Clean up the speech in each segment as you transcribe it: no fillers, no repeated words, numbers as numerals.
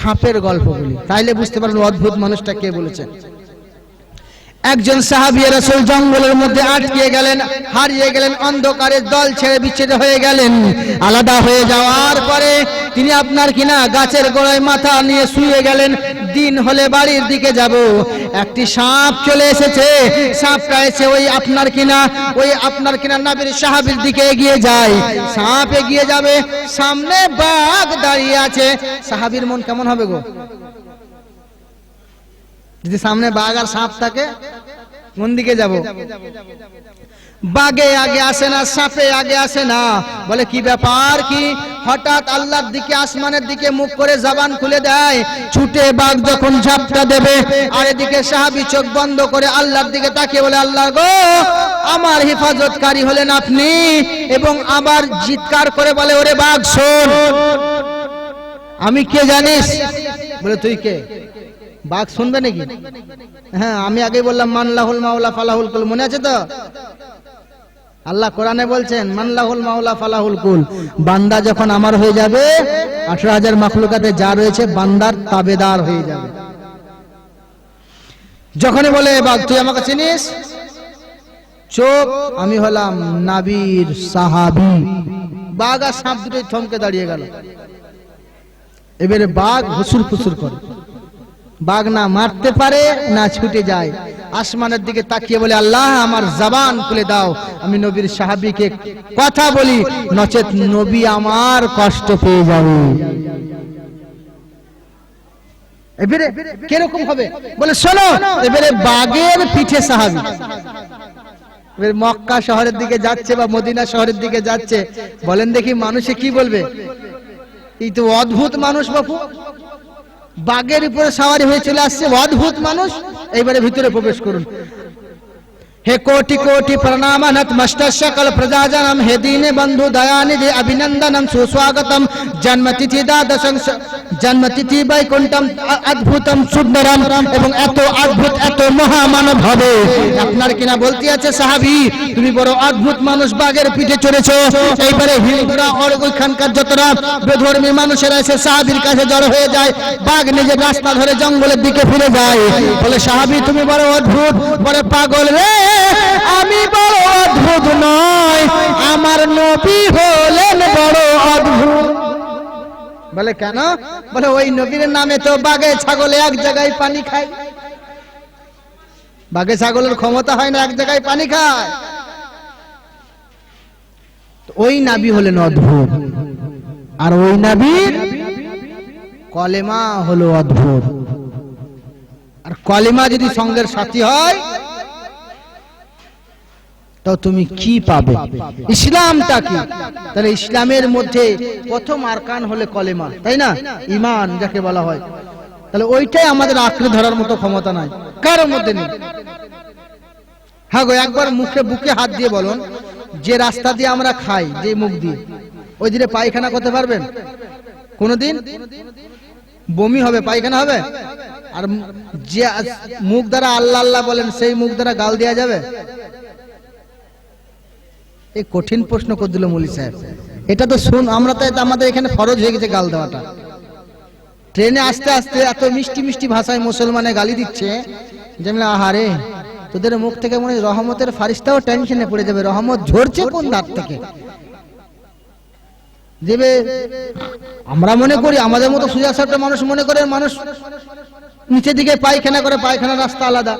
সাপের গল্প বলি, তাইলে বুঝতে পারবেন অদ্ভুত মানুষটা কে বলেছেন। একজন সাহাবী রাসূল জঙ্গলের মধ্যে আটকে গেলেন, হারিয়ে গেলেন, অন্ধকারে দল ছেড়ে বিচ্ছিন্ন হয়ে গেলেন। আলাদা হয়ে যাওয়ার পরে তিনি আপনার কিনা গাছের গোড়ায় মাথা নিয়ে শুয়ে গেলেন। দিন হলে বাড়ির দিকে যাব, একটি সাপ চলে এসেছে। সাপটা এসে ওই আপনার কিনা নবীর সাহাবীর দিকে এগিয়ে যায়। সাপ এগিয়ে যাবে, সামনে বাঘ দাঁড়িয়ে আছে। সাহাবীর মন কেমন হবে গো? যদি সামনে বাঘ আর সাপ থাকে, কোন দিকে যাব? বাঘে আগে আসে না, সাপে আগে আসে না। বলে কি ব্যাপার কি? হঠাৎ আল্লাহর দিকে, আসমানের দিকে মুখ করে জবান খুলে দেয়। ছুটে বাঘ যখন ঝাপটা দেবে, আর এদিকে সাহাবী চোখ বন্ধ করে আল্লাহর দিকে তাকিয়ে বলে, আল্লাহ গো, আমার হেফাজতকারী হলেন আপনি। এবং আবার চিৎকার করে বলে, ওরে বাঘ শোন, আমি কে জানিস? বলে তুই কে? বাঘ শুনবে নাকি? হ্যাঁ, আমি আগে বললাম মানলাহুল মাওলা ফালাহুল কুল, মনে আছে তো? আল্লাহ কোরআনে বলছেন মানলাহুল মাওলা ফালাহুল কুল, বান্দা যখন আমার হয়ে যাবে 18,000 মাখলুকাতে যা রয়েছে বান্দার তাবেদার হয়ে যাবে। যখনই বলে বাঘ তুই আমাকে চিনিস? চোখ, আমি হলাম নবীর সাহাবী। বাঘ আর সাপ দুটোই থমকে দাঁড়িয়ে গেল। এবারে বাঘ হুসুর ফুসুর করে। বাঘ না মারতে পারে না ছুটে যায়, আসমানের দিকে তাকিয়ে বলে, আল্লাহ আমার জবান খুলে দাও, আমি নবীর সাহাবীকে কথা বলি, নচেত নবী আমার কষ্ট পেয়ে যাবে। এবারে কিরকম হবে? বলে শোনো, এবারে বাঘের পিঠে সাহাবী। এবারে মক্কা শহরের দিকে যাচ্ছে বা মদিনা শহরের দিকে যাচ্ছে, বলেন দেখি মানুষে কি বলবে? এই তো অদ্ভুত মানুষ বাপু, বাঘের উপরে সওয়ারি হয়ে চলে আসছে, অদ্ভুত মানুষ। এইবারে ভিতরে প্রবেশ করুন। हे कोटि कोटि प्रणाम नतमस्तक सकल प्रजाजनम हे दीन बंधु दयानिधि अभिनंदनम सुस्वागतम जन्मतिथि द्वादशं जन्मतिथि वैकुंठम अद्भुतम सुंदरम এবং এত অদ্ভুত এত মহামানব হবে আপনার কিনা বলতে আছে সাহাবী তুমি বড় অদ্ভুত মানুষ বাঘের পিঠে চড়েছো। এইবারে হিন্দুরা আর ওইখানকার যতরা বেধর্মী মানুষেরা এসে সাহাবীর কাছে জড়ো হয়ে যায়, বাঘ নিজের রাস্তা ধরে জঙ্গলের দিকে ফিরে যায়। বলে সাহাবী তুমি বড় অদ্ভুত, বড় পাগল রে, আমি বড় অদ্ভুত নয়, আমার নবী হলেন বড় অদ্ভুত। বলে কেন? বলে ওই নবীর নামে তো বাঘে ছাগলে এক জায়গায় পানি খায়। বাঘে ছাগলের ক্ষমতা হয় না এক জায়গায় পানি খায়। ওই নবী হলেন অদ্ভুত, আর ওই নবীর কলেমা হলো অদ্ভুত। আর কলেমা যদি সঙ্গের সাথী হয় তো তুমি কি পাবে? ইসলামটা কি? তাহলে ইসলামের মধ্যে প্রথম আরকান হলে কলেমা, তাই না? ঈমান যাকে বলা হয়। তাহলে ওইটাই আমাদের আঁকড়ে ধরার মতো ক্ষমতা নাই, কারোর মধ্যে নেই। হ্যাঁ গো, একবার মুখে বুকে হাত দিয়ে বলুন, যে রাস্তা দিয়ে আমরা খাই, যে মুখ দিয়ে, ওই দিকে পায়খানা করতে পারবেন কোনদিন? বমি হবে, পায়খানা হবে। আর যে মুখ দ্বারা আল্লাহ আল্লাহ বলেন, সেই মুখ দ্বারা গাল দেওয়া যাবে? এই কঠিন প্রশ্ন করে দিল মৌলী সাহেব। এটা তো শুন, আমরা তো আমাদের এখানে ফরজ হয়ে গেছে গাল দেওয়াটা। ট্রেনে আস্তে আস্তে এত মিষ্টি মিষ্টি ভাষায় মুসলমানে গালি দিচ্ছে, যেমন আহারে তোদের মুখ থেকে মনে হয় রহমতের ফারিস্তাও টেনশনে পড়ে যাবে, রহমত ঝরছে কোন দাঁত থেকে দেবে। আমরা মনে করি আমাদের মতো সোজা সাপটা মানুষ মনে করে মানুষ নিচের দিকে পায়খানা করে, পায়খানার রাস্তা আলাদা।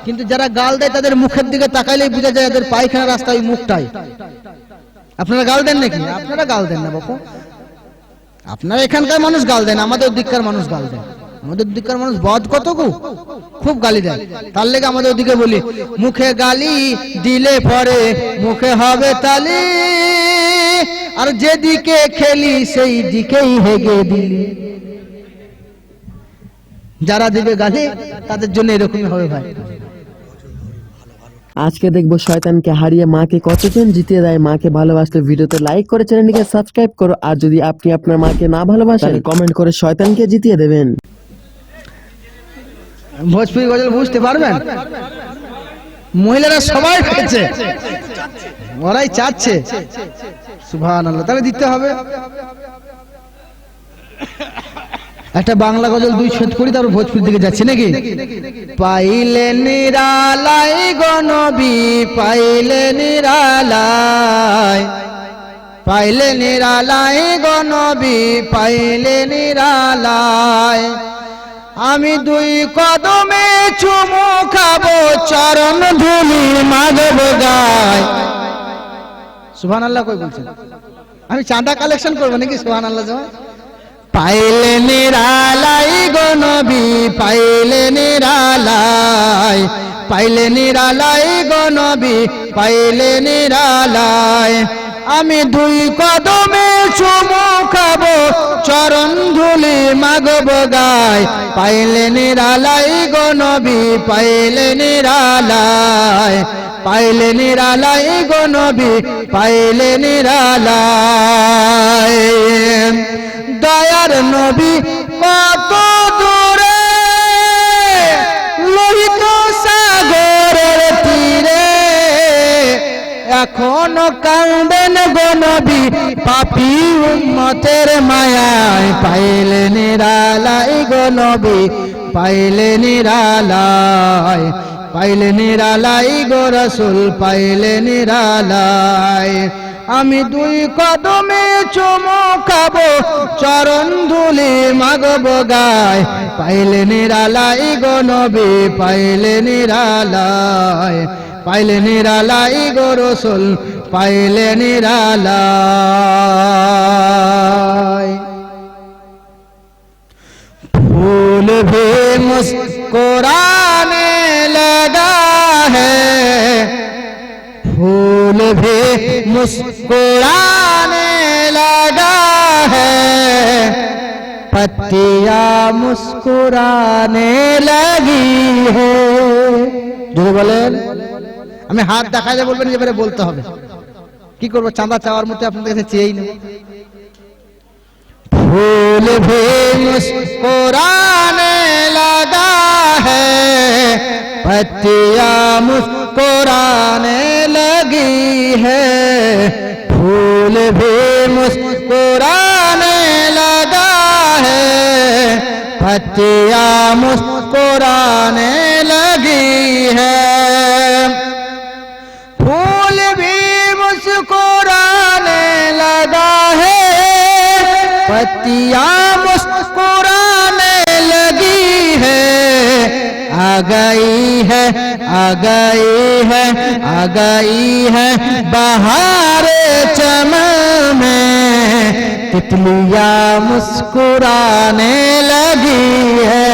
কিন্তু যারা গাল দেয় তাদের মুখের দিকে তাকাইলেই বোঝা যায় এদের পায়খানার রাস্তা ওই মুখটাই। আপনারা গাল দেন নাকি? আপনারা গাল দেন না বাপু, আপনারা এখানকার মানুষ গাল দেন, আমাদের দিককার মানুষ গাল দেন। আমাদের দিককার মানুষ বদ কত গো, খুব গালি দেয়। তার লেগে আমাদের ওদিকে বলি, মুখে গালি দিলে পরে মুখে হবে তালি, আর যেদিকে খেলি সেই দিকেই হেগে দিলি। যারা দিবে গালি তাদের জন্য এরকমই হবে ভাই। আজকে দেখবো শয়তানকে হারিয়ে মাকে কতজন জিতিয়ে দেয়। মাকে ভালোবাসলে ভিডিওতে লাইক করে চ্যানেলটিকে সাবস্ক্রাইব করো, আর যদি আপনি আপনার মাকে না ভালোবাসেন কমেন্ট করে শয়তানকে জিতিয়ে দেবেন। ভোজপুরি গজল বুঝতে পারবেন? মহিলারা সবাই পেয়েছে, ওরাই চাচ্ছে। সুবহানাল্লাহ, তাহলে দিতে হবে। একটা বাংলা গজল দুই ছেদ করি, তারপর ভোজপুরি দিকে যাচ্ছি নাকি। পাইলে নিরালাই গো নবী, পাইলে নিরালাই, পাইলে নিরালাই গো নবী, পাইলে নিরালাই। আমি দুই কদমে চুমু খাবো, চরণ ধুলি মাগব গায়। সুবহানাল্লাহ কই বলছেন? আমি চাঁদা কালেকশন করবো নাকি? সুবহানাল্লাহ জমা। পাইলে নিরালাই গো নবী, পাইলে নিরালাই, পাইলে নিরালাই গো নবী, পাইলে নিরালাই। আমি দুই কদমে চুমু খাবো, চরণ ধুলি মাগব গায়। পাইলে নিরালাই গো নবী, পাইলে নিরালাই, পাইলে নিরালাই গো নবী, পাইলে নিরালাই। দয়ার নবী কত দূরে, লোহিত সাগরের তীরে, এখনো কাঁদেন গো নবী পাপী উম্মতের মায়ায়। পাইলে নিরালাই গো নবী, পাইলে নিরালাই, পাইলে নিরালাই গো রাসূল, পাইলে নিরালাই। আমি দুই কদমে চুমু খাবো, চরণ ধুলি মাগব গায়। পাইলে নিরালাই গো নবী, পাইলে নিরালাই, পাইলে নিরালাই গো রাসূল, পাইলে নিরালাই। फूल भी मुस्कुराने लगा है, फूल भी मुस्कुराने लगा है, पत्तियां मुस्कुराने लगी है। जो बोलेन আমি হাত দেখাইলে বলবেন এবারে বলতে হবে। কি করব? চাঁদা চাওয়ার মতো আপনাদের কাছে চেয়েই নেব। फूल भी मुस्कुराने लगा है, पत्तियां मुस्कुराने लगी है, फूल भी मुस्कुराने लगा है, पत्तियां मुस्कुराने लगी है, फूल भी मुस्कुराने लगा है, पत्तियां मुस्कुराने लगी है। आ गई है, आ गई है, आ गई है बहार चमन में, तितलियां मुस्कुराने लगी है।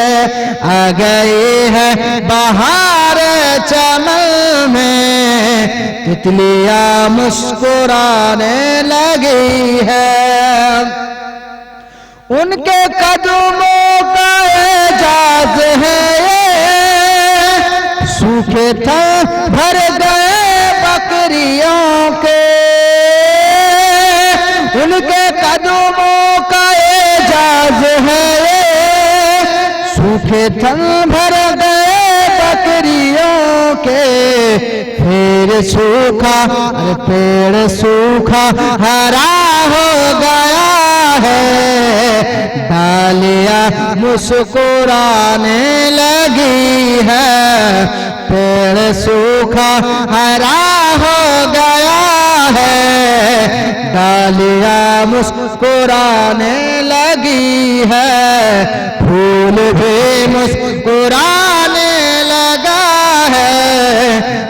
आ गई है बहार चमन में, तितलियां मुस्कुराने लगी है। उनके कदमों का एजाज है ये, सूखे था भर गए बकरियों के, उनके कदमों का एजाज है ये, सूखे थन भर गए बकरियों के। फिर सूखा पेड़ सूखा हरा हो गया है, डालियां मुस्कुराने लगी है, पेड़ सूखा हरा हो गया है, डालियां मुस्कुराने लगी है, फूल भी मुस्कुराने लगा है,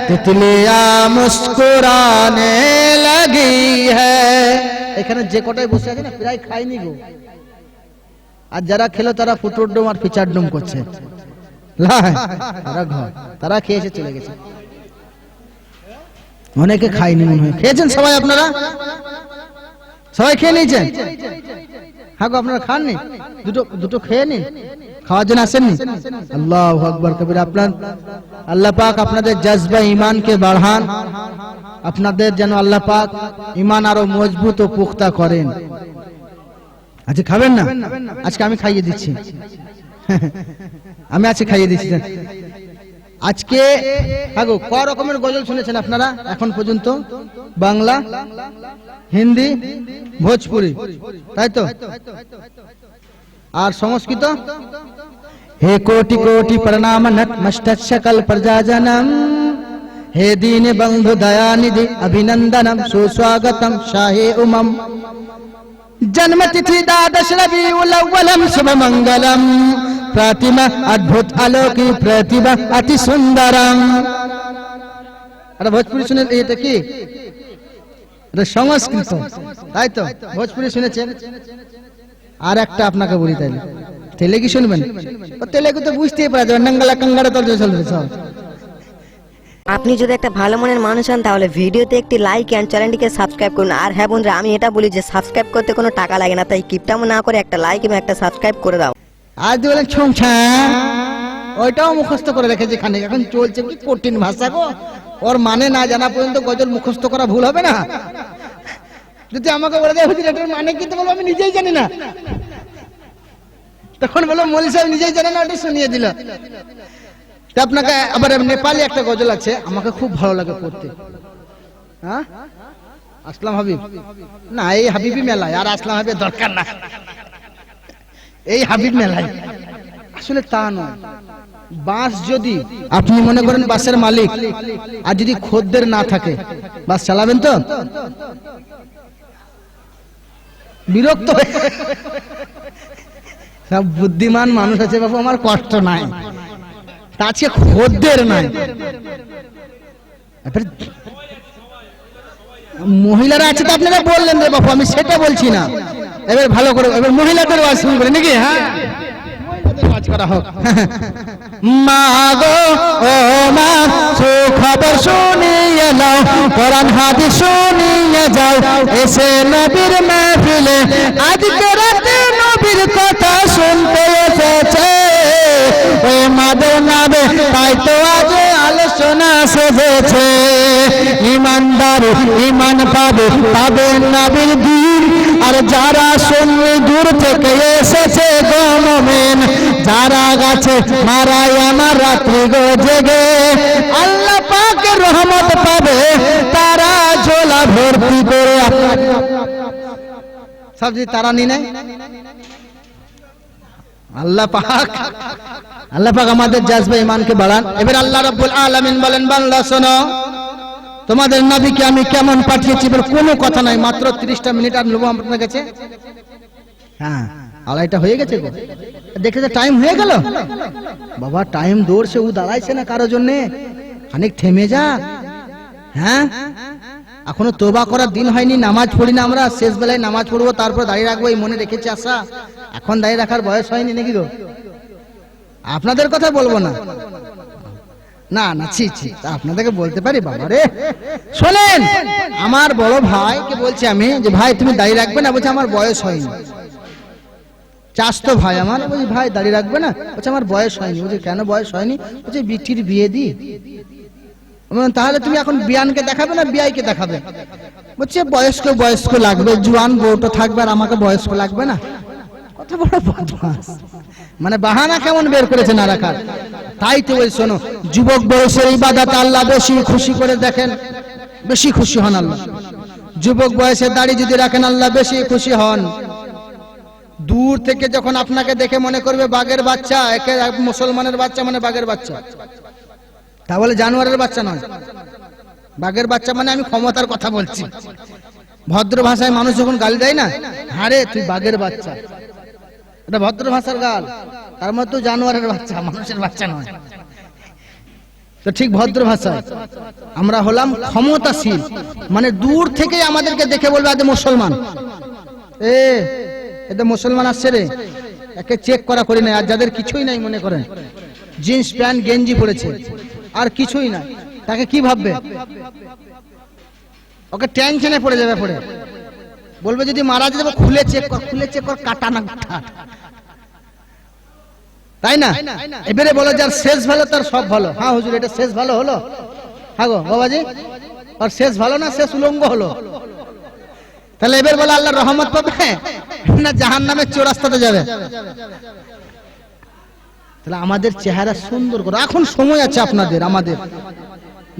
तितलियां मुस्कुराने लगी है। এখানে যে কটাই বসে আছে না প্রায় খাইনি গো, আর যারা খেলো তারা ফুটোর ডোম আর ফিচার ডোম করছে। তারা খেয়েছে চলে গেছে, অনেকে খাইনি মনে হয়। খেয়েছেন সবাই? আপনারা সবাই খেয়ে নিয়েছেন? হ্যাঁ গো, আপনারা খাননি? দুটো দুটো খেয়ে নিন, খাওয়ার জন্য আসেননি? আল্লাহু আকবার কবির। আপনার আল্লাহ পাক আপনাদের জজবা ঈমানকে বাড়ান, আপনাদের যেন আল্লাহ পাক ঈমান আরো মজবুত ও পুখতা করেন। আজকে খাবেন না? আজকে আমি খাইয়ে দিচ্ছি, আমি আজকে খাইয়ে দিচ্ছি। আজকে আগো ক রকমের গজল শুনেছেন আপনারা এখন পর্যন্ত? বাংলা, হিন্দি, ভোজপুরি, তাই তো? আর সংস্কৃত हे कोटि कोटि प्रणाम नतमस्तक सकल प्रजाजनम हे दीन बंधु दयानिधि अभिनंदनम सुस्वागतम शाहे उमम जन्म तिथि द्वादश रबीउल अव्वलम शुभ मंगलम प्रतिमा अद्भुत अलौकिक प्रतिभा अति सुंदरम। अरे भोजपुरी सुने এটা কি এটা সংস্কৃত তাই তো ভোজপুরি শুনেছেন আর একটা আপনাকে বলি তাইলে তেলেগু শুনবেন ও তেলেগু তো বুঝতেই পারা যাবে নাঙ্গালা কাঙ্গাড়া তো চলবে সব। আপনি যদি একটা ভালো মনের মানুষ হন তাহলে ভিডিওতে একটি লাইক এন্ড চ্যানেলটিকে সাবস্ক্রাইব করুন। আর হ্যাঁ বন্ধুরা, আমি এটা বলি যে সাবস্ক্রাইব করতে কোনো টাকা লাগে না, তাই কিপটামো না করে একটা লাইক এবং একটা সাবস্ক্রাইব করে দাও। আজ বলেন ছংছা ওইটাও মুখস্থ করে রেখেছে এখানে, এখন চলছে কি কঠিন ভাষা গো, ওর মানে না জানা পর্যন্ত গজল মুখস্থ করা ভুল হবে না। যদি আমাকে বলে দেয় হুজুর এটার মানে কি, তো বলবো আমি নিজেই জানি না, তখন বলো মৌলভী সাহেব নিজেই জানে না, ওটা শুনিয়ে দিল। তা আপনাকে আবার নেপালি একটা গজল আছে আমাকে খুব ভালো লাগে পড়তে। হ্যাঁ আসলাম হাবিব না, এই হাবিবি মেলায়, আর আসলাম হাবিবের দরকার না, এই হাবিব মেলায়। আসলে তা নয়, বাস যদি আপনি মনে করেন বাসের মালিক আর যদি খদ্দের না থাকে বাস চালাবেন তো? বিরক্ত হয়ে সব বুদ্ধিমান মানুষ আছে বাবু, আমার কষ্ট নাই, তাছে খদ্দের নাই। মহিলারা আছে তো আপনারা বললেন রে বাবু, আমি সেটা বলছি না। এবার ভালো করে এবার মহিলাদের ওয়াজ শুনবেন নাকি? হ্যাঁ মহিলাদের ওয়াজ করা হোক। মা গো ও মা সুখবর শুনিয়ে নাও, কোরআন হাদিস শুনিয়ে যাও, এসে নবীর মাহফিলে আজকে রাতে নবীর কথা শুনতে এসেছে ওই মাদের নামে, তাই তো আজ আলোচনা সেজেছে। ইমানদার ইমান পাবে পাবে নবীর দিন, আর যারা শুননি দূর থেকে এসেছে গো মুমিন, যারা গাছে মারাই আমার রাত্রি গো জেগে, আল্লাহ পাকের রহমত পাবে তারা ঝোলা ভর্তি করে। সব যদি তারা নি নাই, আল্লাহ পাক আমাদের জাজবে ঈমানকে বাড়ান। এবার আল্লাহ রাব্বুল আলামিন বলেন, বান্দা শোনো তোমাদের নবীকে আমি কেমন পাঠিয়েছি, এবার কোনো কথা নাই, মাত্র 30টা মিনিট আর নেবো আপনার কাছে। হ্যাঁ আড়াইটা হয়ে গেছে গো, দেখেছে টাইম হয়ে গেল বাবা, টাইম দৌড়ছে, ও দাঁড়াইছে না কারোর জন্য, খানিক থেমে যা। হ্যাঁ এখনো তোবা করার দিন হয়নি, নামাজ পড়ি না আমরা, শেষ বেলায় নামাজ পড়বো তারপর দাঁড়িয়ে রাখবো এই মনে রেখেছি আশা, এখন দাঁড়িয়ে রাখার বয়স হয়নি নাকি গো? আপনাদের কথা বলবো না, না না ছি ছি, আপনাদেরকে বলতে পারি বাবা রে। শোনেন আমার বড় ভাইকে বলছি আমি যে ভাই তুমি দাঁড়িয়ে রাখবে না, বলছে আমার বয়স হয়নি। চাচতো ভাই আমার, বলছি ভাই দাঁড়িয়ে রাখবে না, বলছে আমার বয়স হয়নি। বলছে কেন বয়স হয়নি? বলছে বিটির বিয়ে দি। তাহলে তুমি এখন বিয়ানকে দেখাবে না বিয়াইকে দেখাবে? বলছে বয়স্ক লাগবে, জুয়ান বউটা থাকবে আর আমাকে বয়স্ক লাগবে না। কত বড় বদমাস, মানে বাহানা কেমন বের করেছে না রাখার। তাই তো বলছি শোনো, যুবক বয়সের ইবাদত আল্লাহ বেশি খুশি করে দেখেন, বেশি খুশি হন আল্লাহ। যুবক বয়সে দাড়ি যদি রাখেন আল্লাহ বেশি খুশি হন। দূর থেকে যখন আপনাকে দেখে মনে করবে বাঘের বাচ্চা, একে মুসলমানের বাচ্চা মানে বাঘের বাচ্চা, তা বলে জানোয়ারের বাচ্চা নয়। বাঘের বাচ্চা মানে আমি ক্ষমতার কথা বলছি। ভদ্র ভাষায় মানুষ যখন গালি দেয় না, হারে তুই বাঘের বাচ্চা, এটা ভদ্র ভাষার গাল, তার মধ্যে তো জানোয়ারের বাচ্চা, মানুষের বাচ্চা নয়। তো ঠিক ভদ্র ভাষায় আমরা হলাম ক্ষমতাশীল, মানে দূর থেকে আমাদেরকে দেখে বলবে আজ মুসলমান, এতে মুসলমান আসছে রে, একে চেক করা করি নাই। আর যাদের কিছুই নাই মনে করেন জিন্স প্যান্ট গেঞ্জি পরেছে আর কিছুই নাই, তাকে কি ভাববে? ওকে টেনশনে পড়ে যাবে, পড়ে বলবে যদি মারা যাবে খুলে চেক কর কাটা না কাটা, তাই না? এবারে বলো যার শেষ ভালো তার সব ভালো। হ্যাঁ হুজুর এটা শেষ ভালো হলো, হ্যাঁ গো বাবাজি, আর শেষ ভালো না শেষ উলঙ্গ হলো। তাহলে এবার বলে আল্লাহর রহমত পাবে না জাহান্নামের চৌরাস্তাতে যাবে? তাহলে আমাদের চেহারা সুন্দর করো, এখন সময় আছে আপনাদের আমাদের।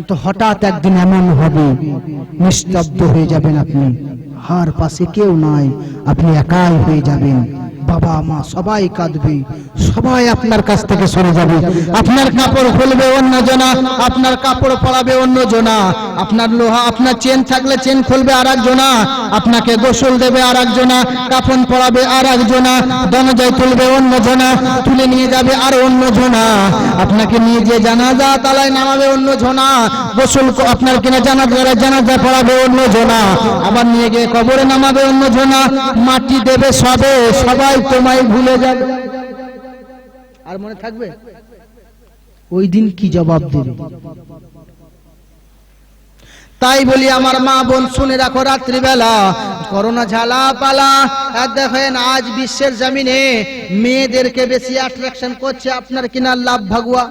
তো হঠাৎ একদিন এমন হবে নিস্তব্ধ হয়ে যাবেন আপনি, আর পাশে কেউ নাই, আপনি একাই হয়ে যাবেন, বাবা মা সবাই কাঁদবে, সবাই আপনার কাছ থেকে সরে যাবে। আপনার কাপড় খুলবে অন্যজনা, আপনার কাপড় পরাবে অন্যজনা, আপনার লোহা আপনার চেন থাকলে চেন খুলবে আরেকজনা, আপনাকে গোসল দেবে আরেকজনা, কাফন পরাবে আরেকজনা, দনজায় তুলবে অন্যজনা, তুলে নিয়ে যাবে আর অন্যজনা, আপনাকে নিয়ে যে জানাজা তালায় নামাবে অন্যজনা, গোসল আপনার কিনা জানাজা পড়াবে অন্যজনা, আবার নিয়ে গিয়ে কবরে নামাবে অন্যজনা, মাটি দেবে সবে, সবাই তোমায় ভুলে যাবে। আর মনে থাকবে ওই দিন কি জবাব দেবে? তাই বলি আমার মা বোন শুনে রাখো, রাত্রিবেলা করোনা ঝালা পালা। আর দেখেন আজ বিশ্বের জমিনে মেয়েদেরকে বেশি অ্যাট্রাকশন করছে আপনার কিনা লাভ ভাগুয়া।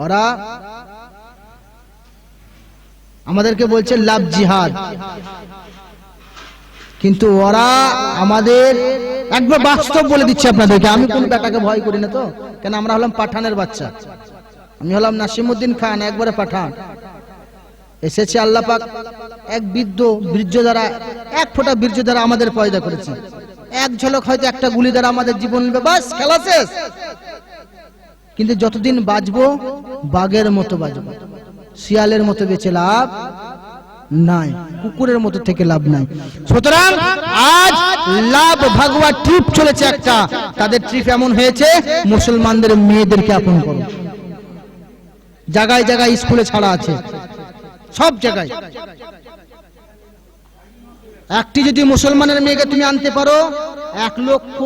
ওরা আমাদেরকে বলছে লাভ জিহাদ, কিন্তু ওরা আমাদের একবার বাস্তব বলে দিচ্ছে আপনাদেরকে। আমি কোন বেটাকে ভয় করি না তো, কেন আমরা হলাম পাঠানের বাচ্চা। আমি হলাম নাসিমউদ্দিন খান, একবারে পাঠান। এসেছে আল্লাহ পাক এক বীর্য দ্বারা, এক ফোঁটা বীর্য দ্বারা আমাদের পয়দা করেছে। এক ঝলক হয়তো একটা গুলি দ্বারা আমাদের জীবন নেবে, বাস খেলা শেষ। কিন্তু যতদিন বাঁচবো বাঘের মতো বাঁচবো, শিয়ালের মতো বেঁচে লাভ নাই, কুকুরের মতো থেকে লাভ নাই। সুতরাং আজ লাভ ভাগওয়া ট্রিপ চলেছে একটা, তাদের ট্রিপ এমন হয়েছে মুসলমানদের মেয়েদেরকে আপন করো। জায়গায় জায়গায় স্কুলে ছাড়া আছে, সব জায়গায়। একটি যদি মুসলমানের মেয়েকে তুমি আনতে পারো 1 লক্ষ,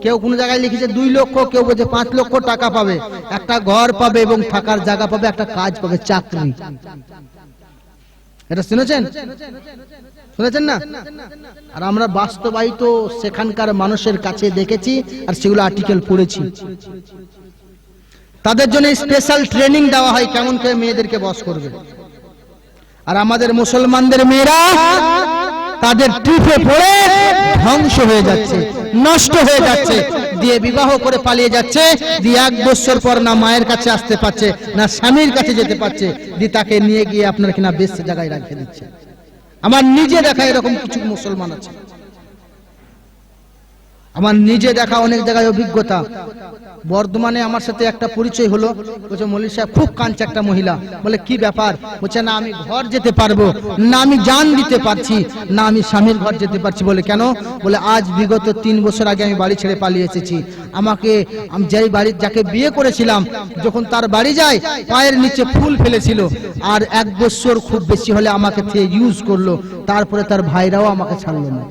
কেউ কোন জায়গায় লিখেছে 2 লক্ষ, কেউ বলছে 5 লক্ষ টাকা পাবে, একটা ঘর পাবে এবং থাকার জায়গা পাবে, একটা কাজ পাবে, চাকরি। এটা শুনেছেন? শুনেছেন না? আর আমরা বাস্তবায়িত সেখানকার মানুষের কাছে দেখেছি আর সেগুলো আর্টিকেল পড়েছি। তাদের জন্য স্পেশাল ট্রেনিং দেওয়া হয় কেমন করে মেয়েদেরকে বশ করবে। আর আমাদের মুসলমানদের মেয়েরা তাদের ট্রিপে পড়ে ধ্বংস হয়ে যাচ্ছে, নষ্ট হয়ে যাচ্ছে, দিয়ে বিবাহ করে পালিয়ে যাচ্ছে, দিয়ে 1 বছর পর না মায়ের কাছে আসতে পারছে, না স্বামীর কাছে যেতে পারছে, দিয়ে তাকে নিয়ে গিয়ে আপনার কিনা বেশ জায়গায় রেখে দিচ্ছে। আমার নিজে দেখা এরকম কিছু মুসলমান আছে, আমার নিজে দেখা অনেক জায়গায় অভিজ্ঞতা। বর্ধমানে আমার সাথে একটা পরিচয় হলো, বলছে মৌলভী সাহেব খুব কাঁদছে একটা মহিলা। বলে কি ব্যাপার? বলছে না আমি ঘর যেতে পারবো না, আমি জান দিতে পারছি না, আমি স্বামীর ঘর যেতে পারছি। বলে কেন? বলে আজ বিগত 3 বছর আগে আমি বাড়ি ছেড়ে পালিয়ে এসেছি। আমি যেই বাড়ির যাকে বিয়ে করেছিলাম, যখন তার বাড়ি যাই পায়ের নিচে ফুল ফেলেছিল, আর 1 বছর খুব বেশি হলে আমাকে ইউজ করলো, তারপরে তার ভাইরাও আমাকে ছাড়লো না।